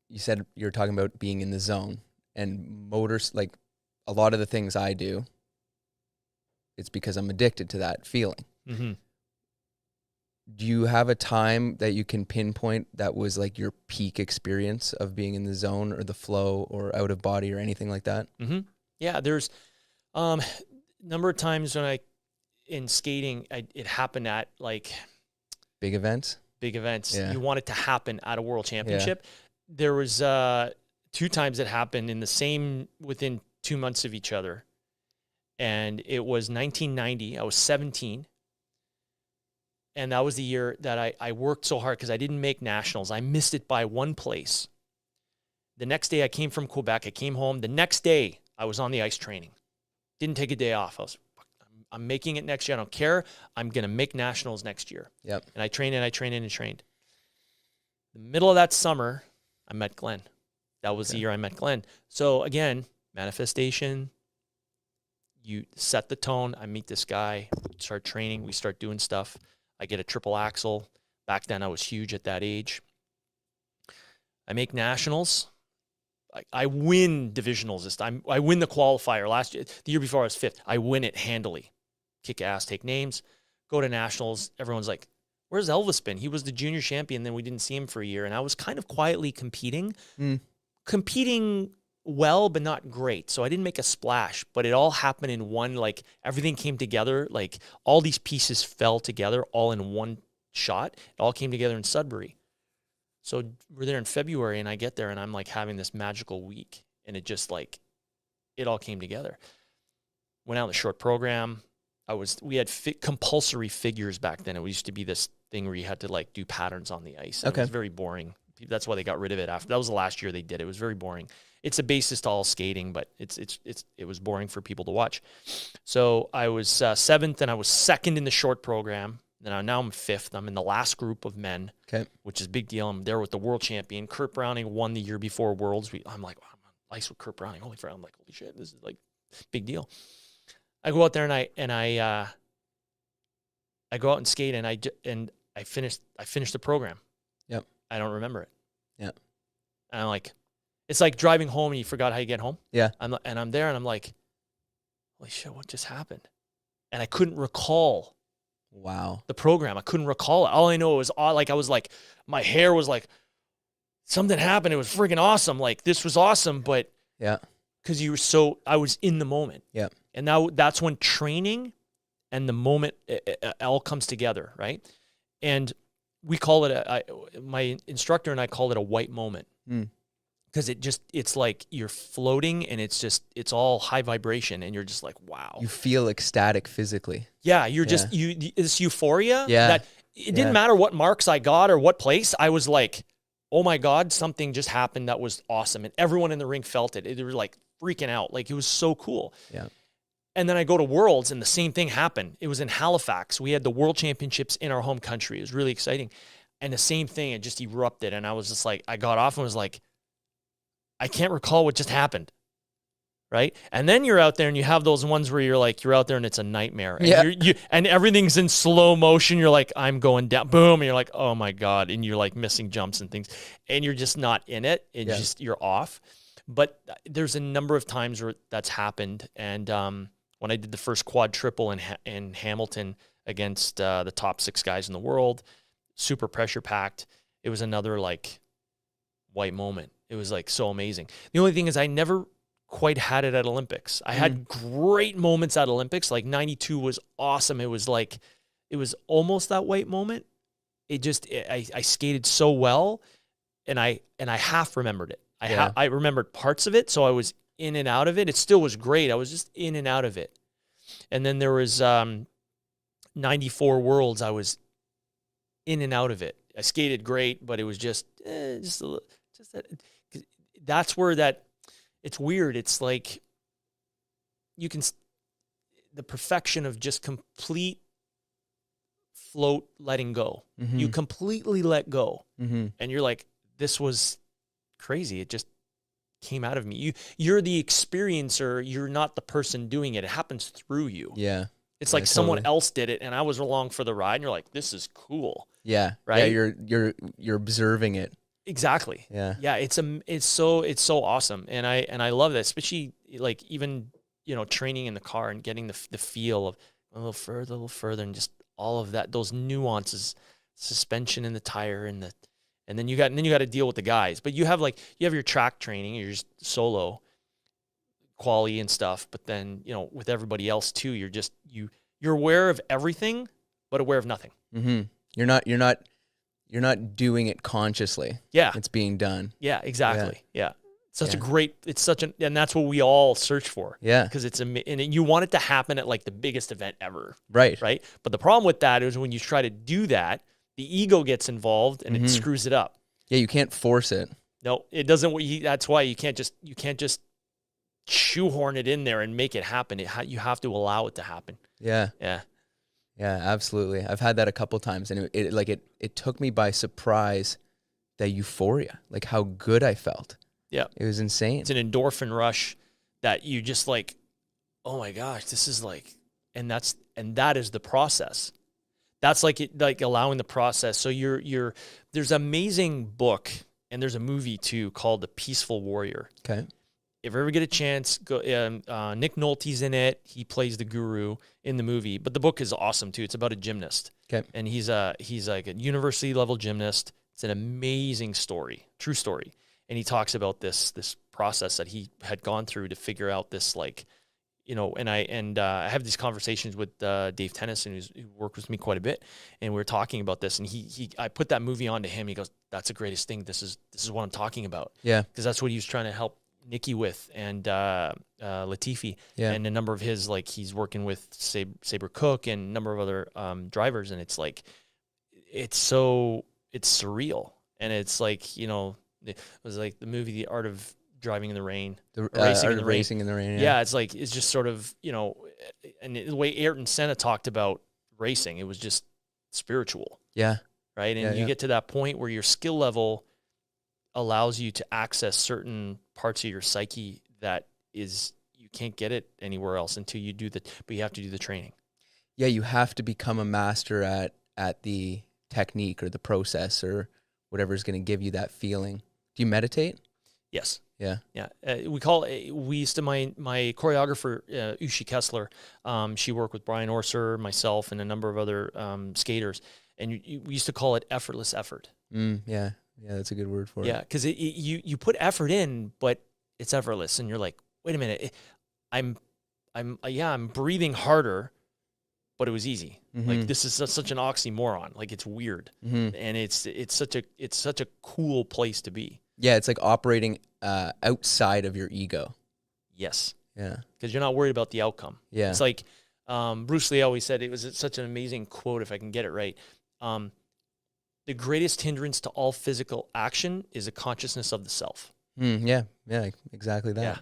you said you're talking about being in the zone and motors, like a lot of the things I do, it's because I'm addicted to that feeling. Mm-hmm. Do you have a time that you can pinpoint that was like your peak experience of being in the zone or the flow or out of body or anything like that? Mm-hmm. Yeah, there's number of times when in skating, it happened at like Big events. Yeah. You want it to happen at a world championship. Yeah. There was 2 times it happened within 2 months of each other. And it was 1990. I was 17. And that was the year that I worked so hard because I didn't make nationals. I missed it by 1 place. The next day I came from Quebec. I came home. The next day I was on the ice training. Didn't take a day off. I'm making it next year. I don't care. I'm going to make nationals next year. Yep. And I trained. The middle of that summer, I met Glenn. That was the year I met Glenn. So again, manifestation. You set the tone. I meet this guy, start training. We start doing stuff. I get a triple axel. Back then, I was huge at that age. I make nationals. I win divisionals this time. I win the qualifier last year. The year before, I was 5th. I win it handily. Kick ass, take names. Go to nationals. Everyone's like, where's Elvis been? He was the junior champion. Then we didn't see him for a year. And I was kind of quietly competing. Competing well, but not great. So I didn't make a splash, but it all happened in one, like everything came together. Like all these pieces fell together all in one shot. It all came together in Sudbury. So we're there in February and I get there and I'm like having this magical week and it just like, it all came together. Went out in the short program. We had compulsory figures back then. It used to be this thing where you had to like do patterns on the ice. Okay. It was very boring. That's why they got rid of it after. That was the last year they did it. It was very boring. It's a basis to all skating, but it was boring for people to watch. So I was 7th and I was 2nd in the short program. And now I'm 5th. I'm in the last group of men, which is a big deal. I'm there with the world champion. Kurt Browning won the year before Worlds. I'm like, wow, I'm on ice with Kurt Browning. Holy crap. I'm like, holy shit, this is like big deal. I go out there and I go out and skate and I finished the program. Yep. I don't remember it. Yeah. And I'm like, it's like driving home and you forgot how you get home. Yeah. I'm there and I'm like, holy shit, what just happened? And I couldn't recall. Wow. The program. I couldn't recall it. All I know was like, I was like, my hair was like, something happened. It was freaking awesome. Like this was awesome. But yeah, because I was in the moment. Yeah. And now that's when training and the moment it all comes together. Right. And we call it my instructor and I call it a white moment. Because it's like you're floating and it's all high vibration and you're just like, wow. You feel ecstatic physically. Yeah, just this euphoria. Yeah. That it didn't matter what marks I got or what place. I was like, oh my God, something just happened that was awesome. And everyone in the rink felt it. They were like freaking out. Like it was so cool. Yeah. And then I go to Worlds and the same thing happened. It was in Halifax. We had the World Championships in our home country. It was really exciting. And the same thing, it just erupted. And I was just like, I got off and was like, I can't recall what just happened, right? And then you're out there and you have those ones where you're out there and it's a nightmare. And and everything's in slow motion. You're like, I'm going down, boom. And you're like, oh my God. And you're like missing jumps and things. And you're just not in it. You're off. But there's a number of times where that's happened. And when I did the first quad triple in Hamilton against the top 6 guys in the world, super pressure packed, it was another like white moment. It was like so amazing. The only thing is I never quite had it at Olympics. I had great moments at Olympics. Like 92 was awesome. It was almost that white moment. I skated so well and I half remembered it. I remembered parts of it. So I was in and out of it. It still was great. I was just in and out of it. And then there was 94 Worlds. I was in and out of it. I skated great, but it was just a little, that's where it's weird. It's like the perfection of just complete float, letting go. Mm-hmm. You completely let go. Mm-hmm. And you're like, this was crazy. It just came out of me. You're the experiencer. You're not the person doing it. It happens through you. Yeah. It's like someone else did it and I was along for the ride and you're like, this is cool. Yeah. Right. Yeah, you're observing it. Exactly. Yeah. Yeah. It's so awesome. And I love that, especially like even, training in the car and getting the feel of a little further and just all of that, those nuances, suspension in the tire and then you got to deal with the guys, but you have your track training, you're just solo quality and stuff. But then, with everybody else too, you're aware of everything, but aware of nothing. Mm-hmm. You're not doing it consciously. Yeah. It's being done. Yeah, exactly. Yeah. Yeah. And that's what we all search for. Yeah. Because and you want it to happen at like the biggest event ever. Right. Right. But the problem with that is when you try to do that, the ego gets involved and it screws it up. Yeah. You can't force it. No, it doesn't. That's why you can't just shoehorn it in there and make it happen. You have to allow it to happen. Yeah. Yeah. Yeah, absolutely. I've had that a couple times, and it took me by surprise, the euphoria, like how good I felt. Yeah. It was insane. It's an endorphin rush that you just like, oh my gosh, this is like, and that is the process. That's like allowing the process. So there's an amazing book and there's a movie too called The Peaceful Warrior. Okay. If you ever get a chance, go. Nick Nolte's in it. He plays the guru in the movie, but the book is awesome too. It's about a gymnast. Okay. And he's like a university level gymnast. It's an amazing story, true story. And he talks about this process that he had gone through to figure out this, like, and I have these conversations with Dave Tennyson, who worked with me quite a bit, and we were talking about this, and I put that movie on to him. He goes, "That's the greatest thing. This is what I'm talking about." Yeah. Because that's what he was trying to help Nikki with, and Latifi, Yeah. and a number of his, like, he's working with Sabre Cook and a number of other drivers, and it's like, it's surreal, and it's like, it was like the movie The Art of Driving in the Rain, Racing in the Rain. Yeah, it's like, it's just sort of, and the way Ayrton Senna talked about racing, it was just spiritual. Yeah. Right, and you get to that point where your skill level allows you to access certain parts of your psyche that is, you can't get it anywhere else until you do but you have to do the training. Yeah, you have to become a master at the technique or the process or whatever is going to give you that feeling. Do you meditate? Yes. Yeah. Yeah. We used to, my choreographer, Ushi Kessler, she worked with Brian Orser, myself, and a number of other skaters, and we used to call it effortless effort. Yeah. Yeah, that's a good word for it. Yeah, because you put effort in, but it's effortless, and you're like, wait a minute, I'm breathing harder, but it was easy. Mm-hmm. Like, this is such an oxymoron. Like, it's weird, and it's such a cool place to be. Yeah, it's like operating outside of your ego. Yes. Yeah. Because you're not worried about the outcome. Yeah. It's like Bruce Lee always said, it was such an amazing quote, if I can get it right. The greatest hindrance to all physical action is a consciousness of the self. Yeah, exactly that. Yeah.